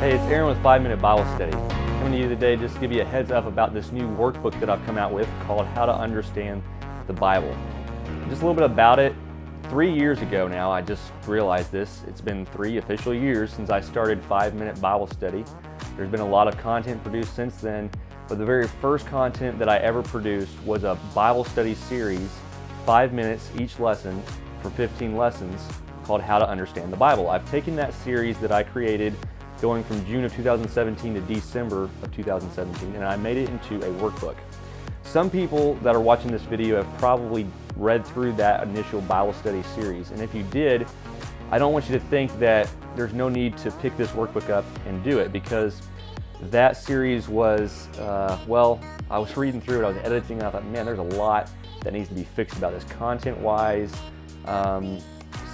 Hey, it's Aaron with 5-Minute Bible Study. Coming to you today just to give you a heads up about this new workbook that I've come out with called How to Understand the Bible. Just a little bit about it. 3 years ago now, I just realized this. It's been 3 official years since I started 5-Minute Bible Study. There's been a lot of content produced since then, but the very first content that I ever produced was a Bible study series, 5 minutes each lesson for 15 lessons, called How to Understand the Bible. I've taken that series that I created going from June of 2017 to December of 2017, and I made it into a workbook. Some people that are watching this video have probably read through that initial Bible study series, and if you did, I don't want you to think that there's no need to pick this workbook up and do it, because that series was, I was reading through it, I was editing, and I thought, man, there's a lot that needs to be fixed about this content-wise,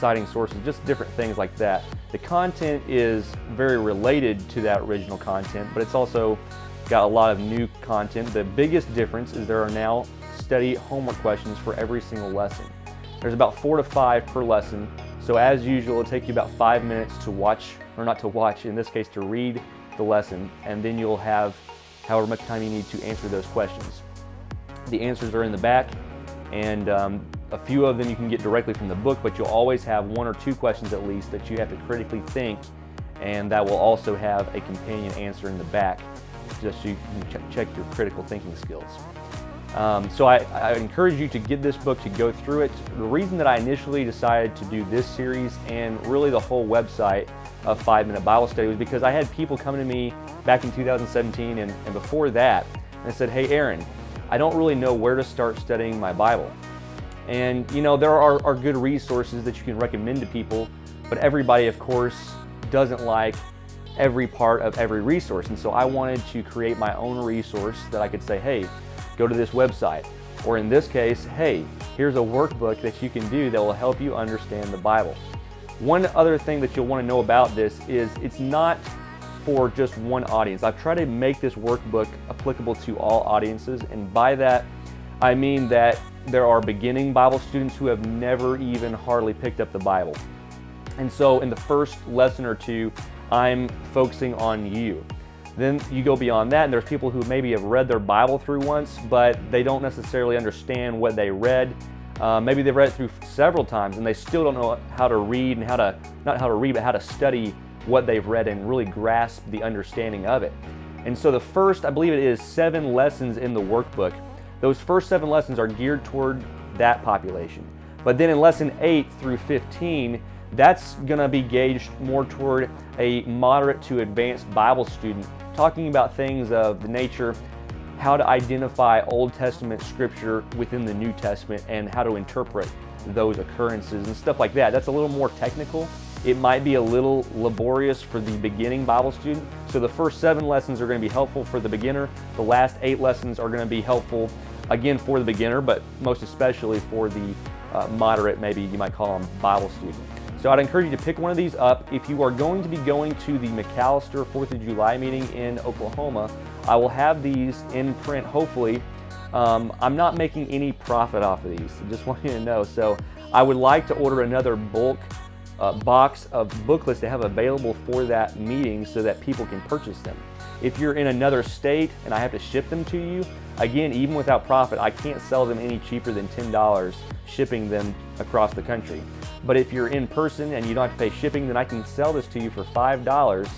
citing sources, just different things like that. The content is very related to that original content, but it's also got a lot of new content. The biggest difference is there are now study homework questions for every single lesson. There's about 4 to 5 per lesson, so as usual, it'll take you about 5 minutes to watch, or not to watch, in this case to read the lesson, and then you'll have however much time you need to answer those questions. The answers are in the back, and a few of them you can get directly from the book, but you'll always have 1 or 2 questions at least that you have to critically think, and that will also have a companion answer in the back, just so you can check your critical thinking skills. So I encourage you to get this book, to go through it. The reason that I initially decided to do this series and really the whole website of 5-Minute Bible Study was because I had people coming to me back in 2017 and before that, and said, hey Aaron, I don't really know where to start studying my Bible. And you know, there are good resources that you can recommend to people, but everybody, of course, doesn't like every part of every resource. And so I wanted to create my own resource that I could say, hey, go to this website. Or in this case, hey, here's a workbook that you can do that will help you understand the Bible. One other thing that you'll want to know about this is it's not for just one audience. I've tried to make this workbook applicable to all audiences, and by that, I mean that there are beginning Bible students who have never even hardly picked up the Bible. And so in the first lesson or two, I'm focusing on you. Then you go beyond that, and there's people who maybe have read their Bible through once, but they don't necessarily understand what they read. Maybe they've read it through several times, and they still don't know how to read and not how to read, but how to study what they've read and really grasp the understanding of it. And so the first, I believe it is 7 lessons in the workbook. Those first 7 lessons are geared toward that population. But then in lesson 8 through 15, that's going to be gauged more toward a moderate to advanced Bible student, talking about things of the nature, how to identify Old Testament scripture within the New Testament and how to interpret those occurrences and stuff like that. That's a little more technical. It might be a little laborious for the beginning Bible student. So the first 7 lessons are going to be helpful for the beginner. The last 8 lessons are going to be helpful, again, for the beginner, but most especially for the moderate, maybe you might call them, Bible student. So I'd encourage you to pick one of these up. If you are going to be going to the McAllister 4th of July meeting in Oklahoma, I will have these in print, hopefully. I'm not making any profit off of these, I just want you to know. So I would like to order another bulk box of booklets to have available for that meeting so that people can purchase them. If you're in another state and I have to ship them to you, again, even without profit, I can't sell them any cheaper than $10 shipping them across the country. But if you're in person and you don't have to pay shipping, then I can sell this to you for $5,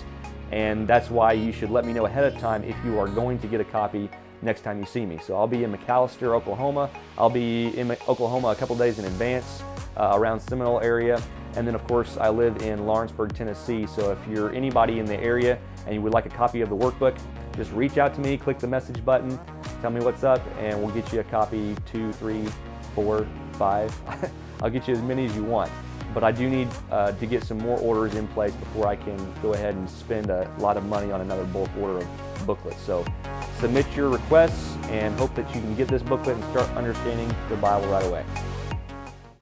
and that's why you should let me know ahead of time if you are going to get a copy next time you see me. So I'll be in McAllister, Oklahoma. I'll be in Oklahoma a couple days in advance, around Seminole area. And then of course I live in Lawrenceburg, Tennessee. So if you're anybody in the area and you would like a copy of the workbook, just reach out to me, click the message button, tell me what's up, and we'll get you a copy, 2, 3, 4, 5. I'll get you as many as you want. But I do need to get some more orders in place before I can go ahead and spend a lot of money on another bulk order of booklets. So submit your requests and hope that you can get this booklet and start understanding the Bible right away.